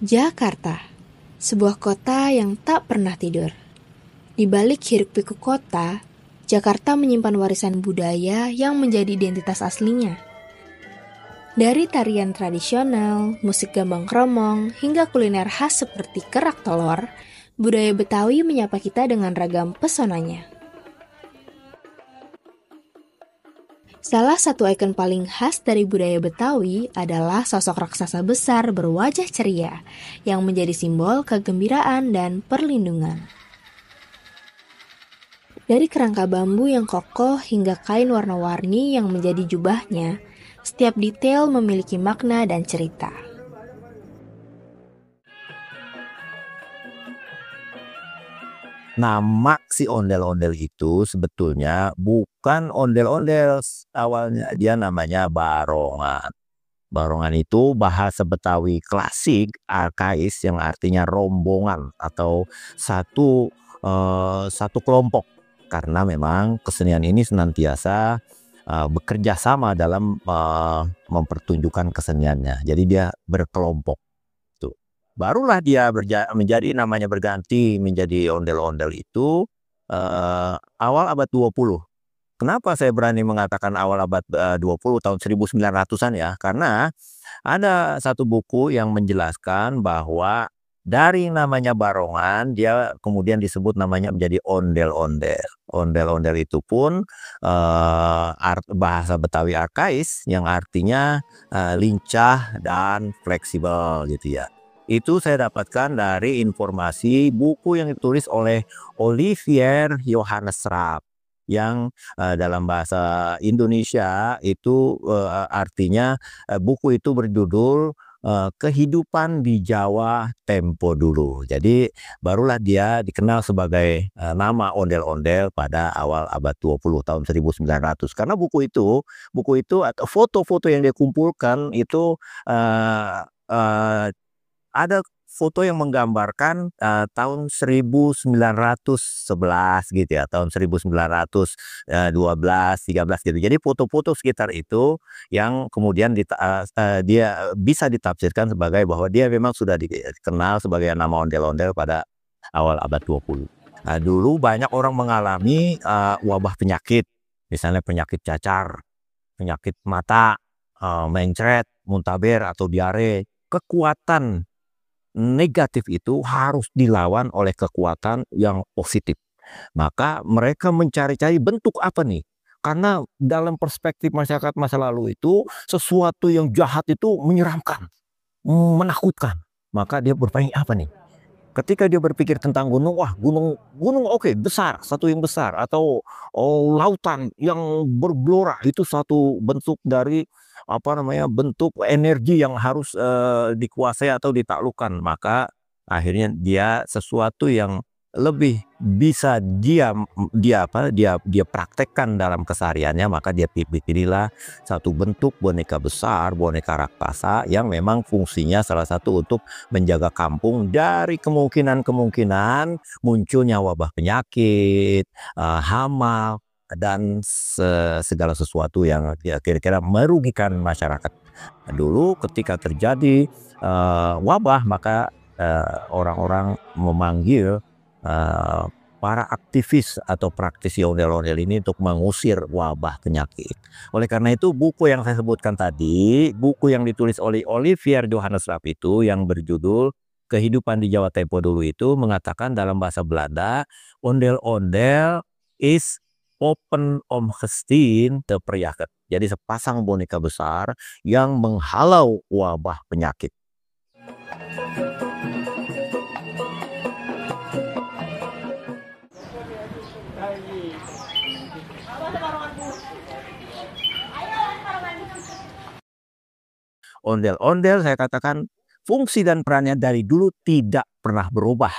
Jakarta, sebuah kota yang tak pernah tidur. Di balik hiruk-pikuk kota, Jakarta menyimpan warisan budaya yang menjadi identitas aslinya. Dari tarian tradisional, musik gambang kromong, hingga kuliner khas seperti kerak telur, budaya Betawi menyapa kita dengan ragam pesonanya. Salah satu ikon paling khas dari budaya Betawi adalah sosok raksasa besar berwajah ceria yang menjadi simbol kegembiraan dan perlindungan. Dari kerangka bambu yang kokoh hingga kain warna-warni yang menjadi jubahnya, setiap detail memiliki makna dan cerita. Nama si ondel-ondel itu sebetulnya bukan ondel-ondel, awalnya dia namanya barongan. Barongan itu bahasa Betawi klasik arkais yang artinya rombongan atau satu kelompok. Karena memang kesenian ini senantiasa bekerja sama dalam mempertunjukkan keseniannya. Jadi dia berkelompok. Barulah dia menjadi namanya berganti menjadi ondel-ondel itu awal abad 20. Kenapa saya berani mengatakan awal abad 20 tahun 1900-an ya? Karena ada satu buku yang menjelaskan bahwa dari namanya barongan dia kemudian disebut namanya menjadi ondel-ondel. Ondel-ondel itu pun bahasa Betawi arkais yang artinya lincah dan fleksibel gitu ya. Itu saya dapatkan dari informasi buku yang ditulis oleh Olivier Johannes Rapp yang dalam bahasa Indonesia itu artinya buku itu berjudul Kehidupan di Jawa Tempo Dulu. Jadi barulah dia dikenal sebagai nama ondel-ondel pada awal abad 20 tahun 1900. Karena buku itu atau foto-foto yang dia kumpulkan itu ada foto yang menggambarkan tahun 1911 gitu ya, tahun 1912, 13 gitu. Jadi foto-foto sekitar itu yang kemudian dia bisa ditafsirkan sebagai bahwa dia memang sudah dikenal sebagai nama ondel-ondel pada awal abad 20. Nah, dulu banyak orang mengalami wabah penyakit, misalnya penyakit cacar, penyakit mata, mencret, muntaber atau diare. Kekuatan negatif itu harus dilawan oleh kekuatan yang positif. Maka mereka mencari-cari bentuk apa nih? Karena dalam perspektif masyarakat masa lalu itu sesuatu yang jahat itu menyeramkan, menakutkan. Maka dia berpikir apa nih? Ketika dia berpikir tentang gunung, wah gunung oke, besar, satu yang besar, atau lautan yang bergelora itu satu bentuk dari bentuk energi yang harus dikuasai atau ditaklukkan. Maka akhirnya dia sesuatu yang lebih bisa dia praktekkan dalam kesehariannya, maka dia pilihlah satu bentuk boneka besar, boneka raksasa yang memang fungsinya salah satu untuk menjaga kampung dari kemungkinan munculnya wabah penyakit, hama dan segala sesuatu yang kira-kira merugikan masyarakat. Dulu ketika terjadi wabah, maka orang-orang memanggil para aktivis atau praktisi ondel-ondel ini untuk mengusir wabah penyakit. Oleh karena itu buku yang saya sebutkan tadi, buku yang ditulis oleh Olivier Johannes Rapp itu yang berjudul Kehidupan di Jawa Tempo Dulu itu mengatakan dalam bahasa Belanda, ondel-ondel is open om gesteen te verjagen. Jadi sepasang boneka besar yang menghalau wabah penyakit. Ondel-ondel saya katakan fungsi dan perannya dari dulu tidak pernah berubah.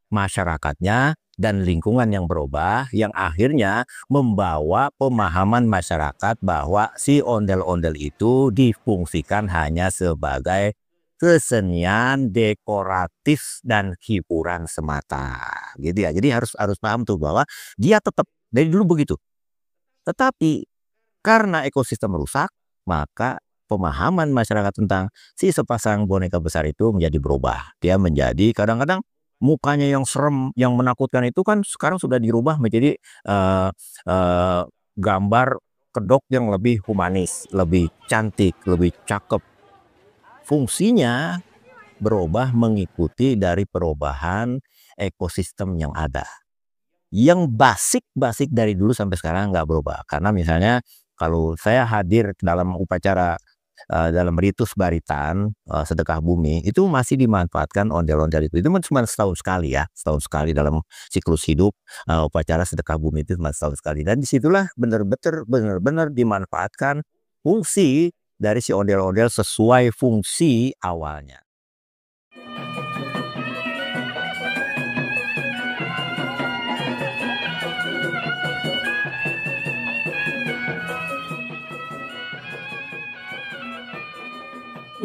Masyarakatnya dan lingkungan yang berubah yang akhirnya membawa pemahaman masyarakat bahwa si ondel-ondel itu difungsikan hanya sebagai kesenian dekoratif dan hiburan semata. Gitu ya. Jadi harus paham tuh bahwa dia tetap dari dulu begitu. Tetapi karena ekosistem rusak, maka pemahaman masyarakat tentang si sepasang boneka besar itu menjadi berubah. Dia menjadi kadang-kadang mukanya yang serem, yang menakutkan itu kan sekarang sudah dirubah menjadi eh, eh, gambar kedok yang lebih humanis, lebih cantik, lebih cakep. Fungsinya berubah mengikuti dari perubahan ekosistem yang ada. Yang basic dari dulu sampai sekarang nggak berubah. Karena misalnya kalau saya hadir dalam upacara dalam ritus baritan sedekah bumi itu masih dimanfaatkan ondel-ondel itu cuma setahun sekali ya, setahun sekali dalam siklus hidup. Upacara sedekah bumi itu cuma setahun sekali, dan disitulah benar-benar dimanfaatkan fungsi dari si ondel-ondel sesuai fungsi awalnya.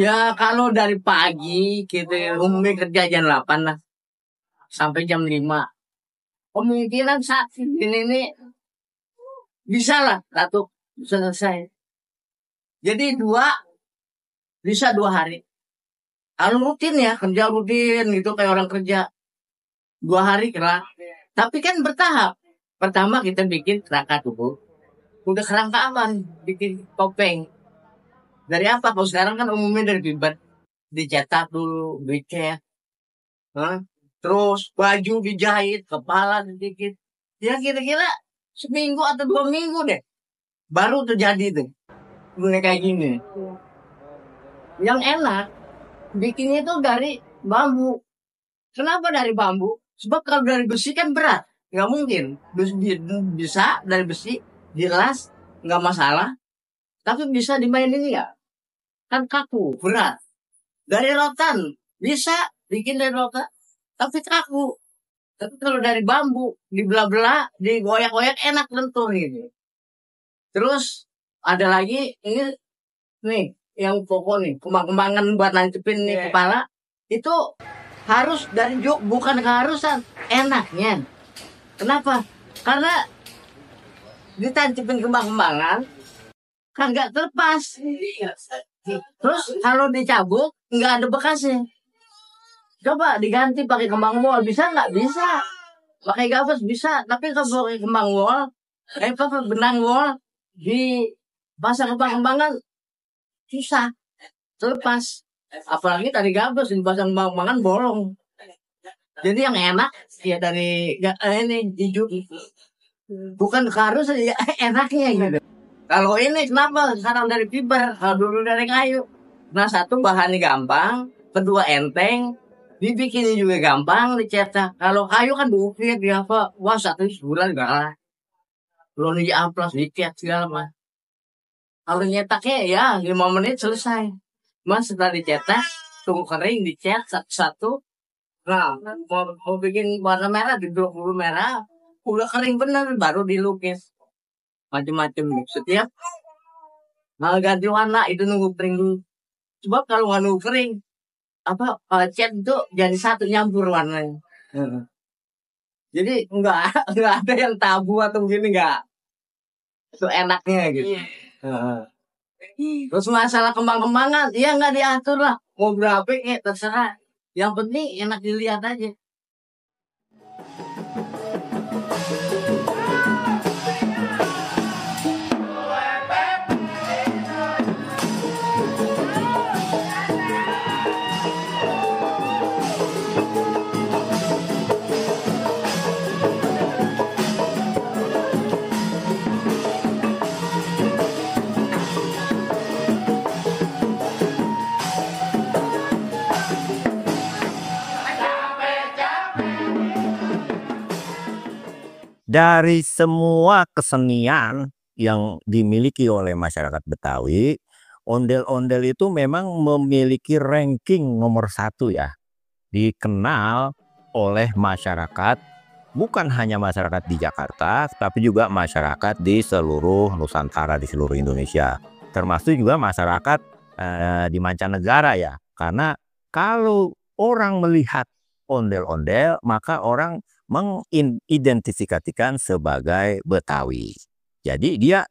Ya kalau dari pagi kita umumnya kerja jam 8 lah sampai jam 5. Kemungkinan saat ini bisa lah satu selesai. Jadi bisa 2 hari. Kalau rutin ya, kerja rutin gitu kayak orang kerja 2 hari kelar. Tapi kan bertahap. Pertama kita bikin kerangka tubuh. Udah kerangka aman, bikin topeng. Dari apa? Kalau sekarang kan umumnya dari bibat. Dicetak dulu, dicat. Terus baju dijahit, kepala sedikit. Ya kira-kira seminggu atau 2 minggu deh. Baru terjadi tuh. Mulai kayak gini. Yang enak, bikinnya itu dari bambu. Kenapa dari bambu? Sebab kalau dari besi kan berat. Nggak mungkin. Bisa dari besi, dilas, nggak masalah. Tapi bisa dimainin ya. Kan kaku, berat. Dari rotan, bisa bikin dari rotan. Tapi kaku. Tapi kalau dari bambu, dibelah-belah, digoyak-goyak enak lentur gitu. Terus ada lagi ini nih yang pokok nih, kembang-kembangan buat nancepin nih kepala. Itu harus dari jok, bukan keharusan, enaknya. Kenapa? Karena ditancepin kembang-kembangan kagak terlepas. Terus kalau dicabut nggak ada bekasnya. Coba diganti pakai kembang wol, bisa nggak? Bisa. Pakai gabus bisa, tapi kalau pakai kembang wol, benang wol di pasang kembang-kembangan susah terlepas. Apalagi tadi gabus dipasang kembang-kembangan bolong. Jadi yang enak ya dari ini hijau. Bukan harus ya enaknya gitu. Kalau ini kenapa sekarang dari fiber, kalau dulu dari kayu. Nah satu bahannya gampang, kedua enteng, dibikinnya juga gampang, dicetak. Kalau kayu kan diukir, di apa, wah satu sebulan galah. Belum di amplas, dicat segala mah. Kalau nyetaknya ya 5 menit selesai. Mas setelah dicetak, tunggu kering, dicat satu-satu. Nah, mau bikin warna merah, di 20 merah, udah kering bener, baru dilukis. Macem-macem setiap ganti warna itu nunggu kering dulu. Sebab kalau nggak nunggu kering, cat itu jadi satu nyampur warnanya. Jadi nggak ada yang tabu atau gini nggak. Itu enaknya gitu. Terus masalah kembang-kembangan, ya nggak diatur lah. Mau berapa ya terserah. Yang penting enak dilihat aja. Dari semua kesenian yang dimiliki oleh masyarakat Betawi, ondel-ondel itu memang memiliki ranking nomor 1 ya. Dikenal oleh masyarakat, bukan hanya masyarakat di Jakarta, tapi juga masyarakat di seluruh Nusantara, di seluruh Indonesia. Termasuk juga masyarakat di mancanegara ya. Karena kalau orang melihat ondel-ondel, maka orang mengidentifikasikan sebagai Betawi. Jadi dia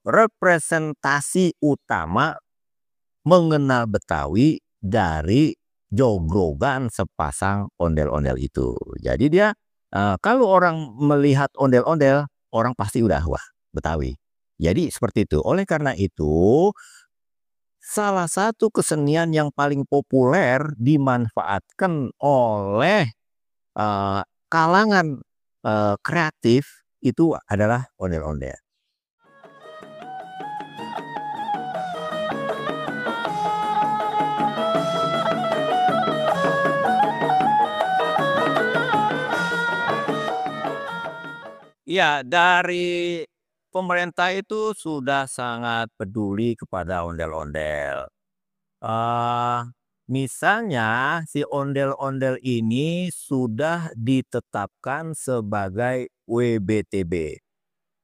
representasi utama mengenal Betawi dari jogrogan sepasang ondel-ondel itu. Jadi dia kalau orang melihat ondel-ondel, orang pasti udah wah Betawi. Jadi seperti itu. Oleh karena itu, salah satu kesenian yang paling populer dimanfaatkan oleh kalangan kreatif itu adalah ondel-ondel. Ya, dari pemerintah itu sudah sangat peduli kepada ondel-ondel. Eh, Misalnya si ondel-ondel ini sudah ditetapkan sebagai WBTB.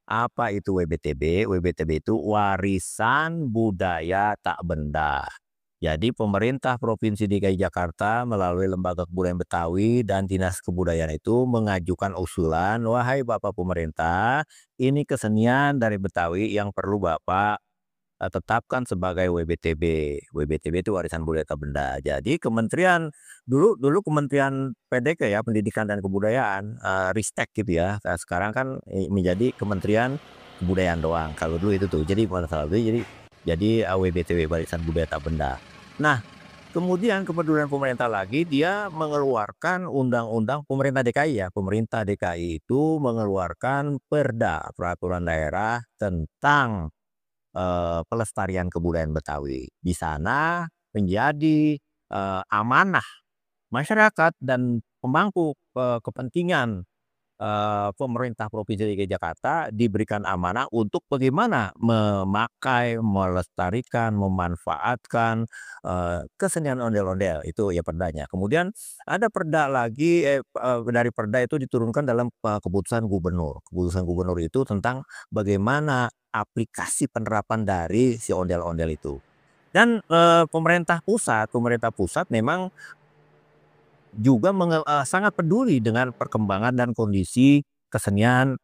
Apa itu WBTB? WBTB itu warisan budaya tak benda. Jadi pemerintah Provinsi DKI Jakarta melalui Lembaga Kebudayaan Betawi dan Dinas Kebudayaan itu mengajukan usulan, wahai Bapak pemerintah, ini kesenian dari Betawi yang perlu Bapak tetapkan sebagai WBTB. WBTB itu warisan budaya tak benda. Jadi kementerian dulu Kementerian PDK ya, Pendidikan dan Kebudayaan, Ristek gitu ya. Sekarang kan menjadi Kementerian Kebudayaan doang. Kalau dulu itu tuh. Jadi jadi WBTB warisan budaya tak benda. Nah, kemudian kepedulian pemerintah lagi dia mengeluarkan undang-undang pemerintah DKI ya. Pemerintah DKI itu mengeluarkan perda peraturan daerah tentang pelestarian kebudayaan Betawi. Di sana menjadi amanah masyarakat dan pemangku kepentingan pemerintah Provinsi DKI Jakarta diberikan amanah untuk bagaimana memakai, melestarikan, memanfaatkan kesenian ondel-ondel itu ya perdanya. Kemudian ada perda lagi dari perda itu diturunkan dalam keputusan gubernur. Keputusan gubernur itu tentang bagaimana aplikasi penerapan dari si ondel-ondel itu. Dan pemerintah pusat memang juga sangat peduli dengan perkembangan dan kondisi kesenian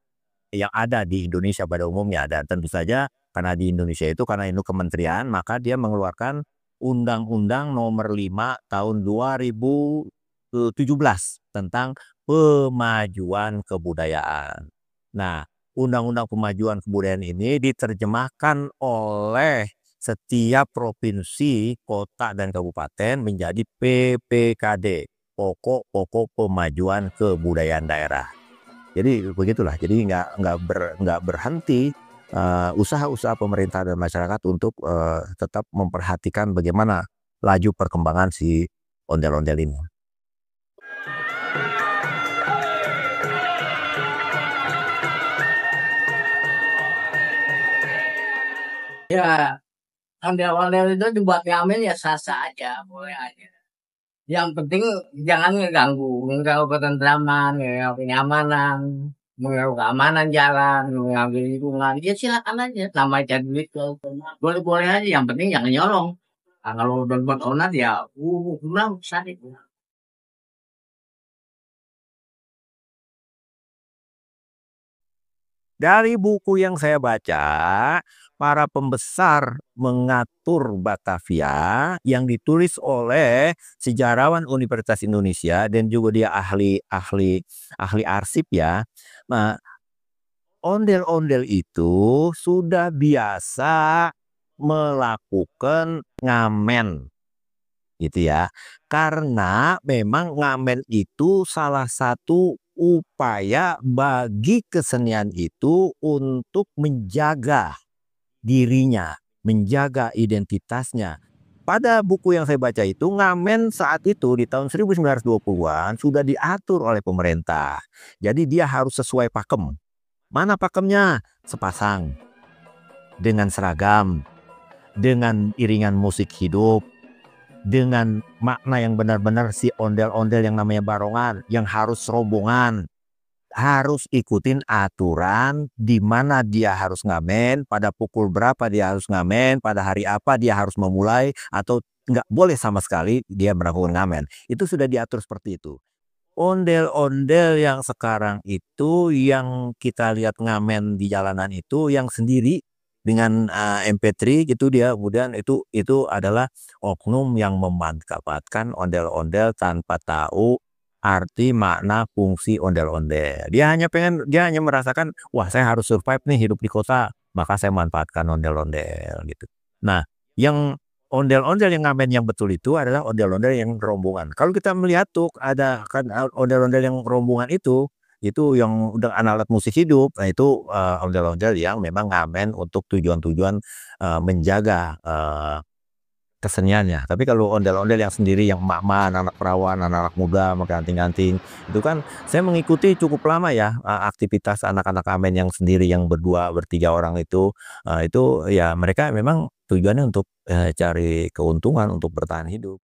yang ada di Indonesia pada umumnya. Dan tentu saja karena di Indonesia itu karena itu kementerian, maka dia mengeluarkan Undang-Undang Nomor 5 Tahun 2017 tentang pemajuan kebudayaan. Nah, Undang-Undang Pemajuan Kebudayaan ini diterjemahkan oleh setiap provinsi, kota, dan kabupaten menjadi PPKD. Pokok-pokok pemajuan kebudayaan daerah. Jadi begitulah. Jadi nggak berhenti usaha-usaha pemerintah dan masyarakat untuk tetap memperhatikan bagaimana laju perkembangan si ondel-ondel ini. Ya, ondel-ondel itu dibuat ngamen ya sah-sah aja, boleh aja. Yang penting jangan mengganggu ketentraman, kenyamanan, mengganggu keamanan jalan, mengganggu lingkungan. Ya silakan aja, namanya cari duit boleh-boleh aja. Yang penting jangan nyolong. Nah, kalau udah buat onat ya, kurang sakit. Dari buku yang saya baca, para pembesar mengatur Batavia yang ditulis oleh sejarawan Universitas Indonesia dan juga dia ahli arsip ya. Nah, ondel-ondel itu sudah biasa melakukan ngamen gitu ya. Karena memang ngamen itu salah satu upaya bagi kesenian itu untuk menjaga dirinya, menjaga identitasnya. Pada buku yang saya baca itu, ngamen saat itu di tahun 1920-an sudah diatur oleh pemerintah. Jadi dia harus sesuai pakem. Mana pakemnya? Sepasang. Dengan seragam. Dengan iringan musik hidup. Dengan makna yang benar-benar si ondel-ondel yang namanya barongan. Yang harus rombongan. Harus ikutin aturan di mana dia harus ngamen, pada pukul berapa dia harus ngamen, pada hari apa dia harus memulai, atau nggak boleh sama sekali dia melakukan ngamen. Itu sudah diatur seperti itu. Ondel-ondel yang sekarang itu yang kita lihat ngamen di jalanan itu yang sendiri dengan MP3 gitu dia kemudian itu adalah oknum yang memanfaatkan ondel-ondel tanpa tahu arti, makna, fungsi ondel-ondel. Dia hanya merasakan, "Wah, saya harus survive nih hidup di kota, maka saya manfaatkan ondel-ondel," gitu. Nah, yang ondel-ondel yang ngamen yang betul itu adalah ondel-ondel yang rombongan. Kalau kita melihat tuh ada kan ondel-ondel yang rombongan itu yang udah alat musik hidup. Nah itu, ondel-ondel yang memang ngamen untuk tujuan-tujuan, menjaga, keseniannya. Tapi kalau ondel-ondel yang sendiri yang emak-emak, anak-anak perawan, anak-anak muda pakai anting-anting, itu kan saya mengikuti cukup lama ya, aktivitas anak-anak ngamen yang sendiri yang berdua, bertiga orang itu ya mereka memang tujuannya untuk, cari keuntungan untuk bertahan hidup.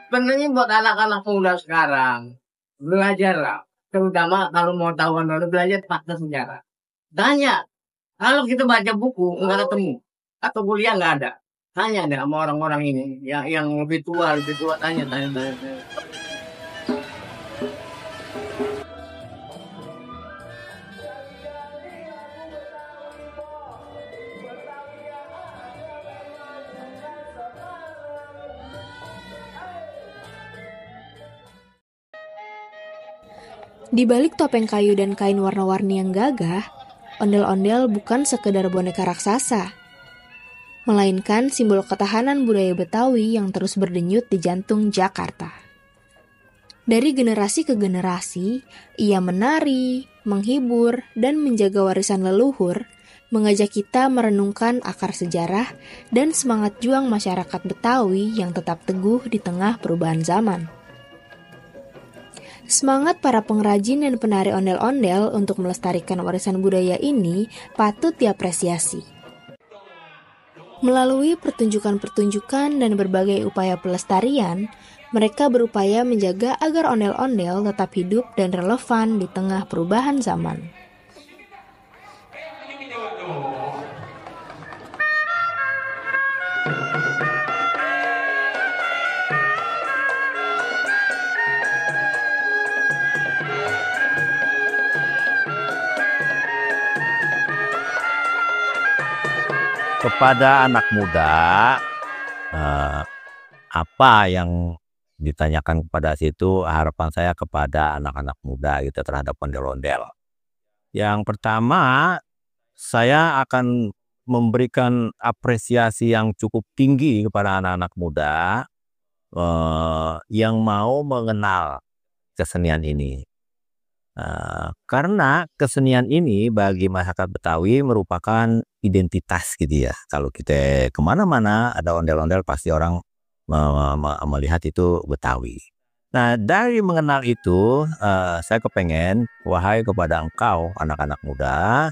Sebenarnya buat anak-anak muda sekarang, belajarlah. Terutama kalau mau tahu ondel belajar fakta sejarah. Tanya, kalau kita baca buku nggak ketemu, atau kuliah nggak ada. Tanya deh sama orang-orang ini, yang lebih tua tanya, tanya, tanya. Tanya. Di balik topeng kayu dan kain warna-warni yang gagah, ondel-ondel bukan sekedar boneka raksasa, melainkan simbol ketahanan budaya Betawi yang terus berdenyut di jantung Jakarta. Dari generasi ke generasi, ia menari, menghibur, dan menjaga warisan leluhur, mengajak kita merenungkan akar sejarah dan semangat juang masyarakat Betawi yang tetap teguh di tengah perubahan zaman. Semangat para pengrajin dan penari ondel-ondel untuk melestarikan warisan budaya ini patut diapresiasi. Melalui pertunjukan-pertunjukan dan berbagai upaya pelestarian, mereka berupaya menjaga agar ondel-ondel tetap hidup dan relevan di tengah perubahan zaman. Kepada anak muda, apa yang ditanyakan kepada situ, harapan saya kepada anak-anak muda gitu terhadap ondel-ondel. Yang pertama, saya akan memberikan apresiasi yang cukup tinggi kepada anak-anak muda, yang mau mengenal kesenian ini. Karena kesenian ini bagi masyarakat Betawi merupakan identitas gitu ya. Kalau kita kemana-mana ada ondel-ondel pasti orang melihat itu Betawi. Nah dari mengenal itu saya kepengen wahai kepada engkau anak-anak muda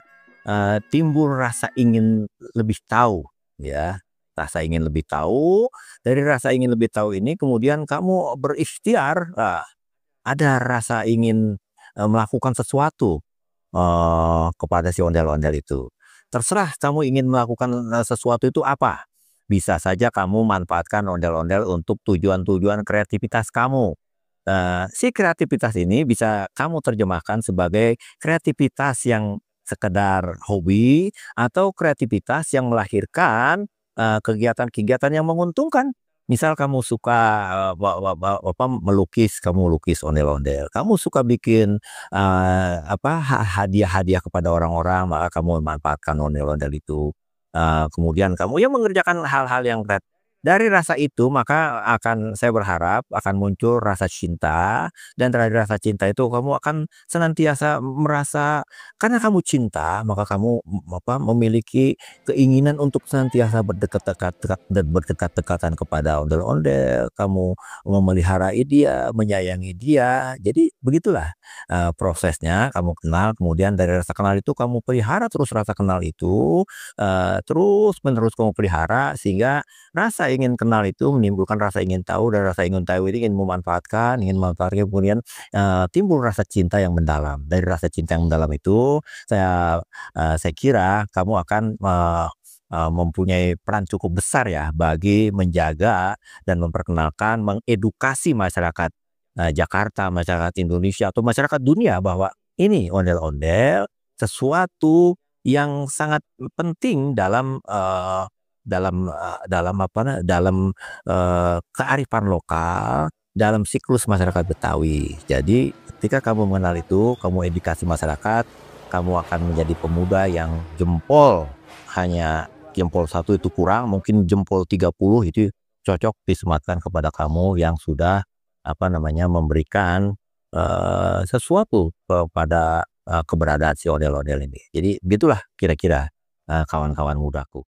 timbul rasa ingin lebih tahu ya. Rasa ingin lebih tahu, dari rasa ingin lebih tahu ini kemudian kamu berikhtiar, ada rasa ingin melakukan sesuatu kepada si ondel-ondel itu. Terserah kamu ingin melakukan sesuatu itu apa. Bisa saja kamu manfaatkan ondel-ondel untuk tujuan-tujuan kreativitas kamu. Si kreativitas ini bisa kamu terjemahkan sebagai kreativitas yang sekedar hobi atau kreativitas yang melahirkan kegiatan-kegiatan yang menguntungkan. Misal kamu suka melukis, kamu lukis ondel-ondel. Kamu suka bikin hadiah-hadiah kepada orang-orang, maka kamu memanfaatkan ondel-ondel itu. Kemudian kamu yang mengerjakan hal-hal yang dari rasa itu maka saya berharap akan muncul rasa cinta, dan dari rasa cinta itu kamu akan senantiasa merasa karena kamu cinta maka kamu memiliki keinginan untuk senantiasa berdekat-dekatan kepada ondel-ondel, kamu memelihara dia, menyayangi dia. Jadi begitulah prosesnya, kamu kenal, kemudian dari rasa kenal itu kamu pelihara terus rasa kenal itu, terus menerus kamu pelihara sehingga rasa ingin kenal itu menimbulkan rasa ingin tahu, dan rasa ingin tahu ini ingin memanfaatkan, kemudian timbul rasa cinta yang mendalam. Dari rasa cinta yang mendalam itu saya kira kamu akan mempunyai peran cukup besar ya bagi menjaga dan memperkenalkan, mengedukasi masyarakat Jakarta, masyarakat Indonesia atau masyarakat dunia bahwa ini ondel-ondel sesuatu yang sangat penting dalam kearifan lokal, dalam siklus masyarakat Betawi. Jadi ketika kamu mengenal itu, kamu edukasi masyarakat, kamu akan menjadi pemuda yang hanya jempol 1 itu kurang, mungkin jempol 30 itu cocok disematkan kepada kamu yang sudah memberikan sesuatu kepada keberadaan si ondel-ondel ini. Jadi begitulah kira-kira kawan-kawan mudaku.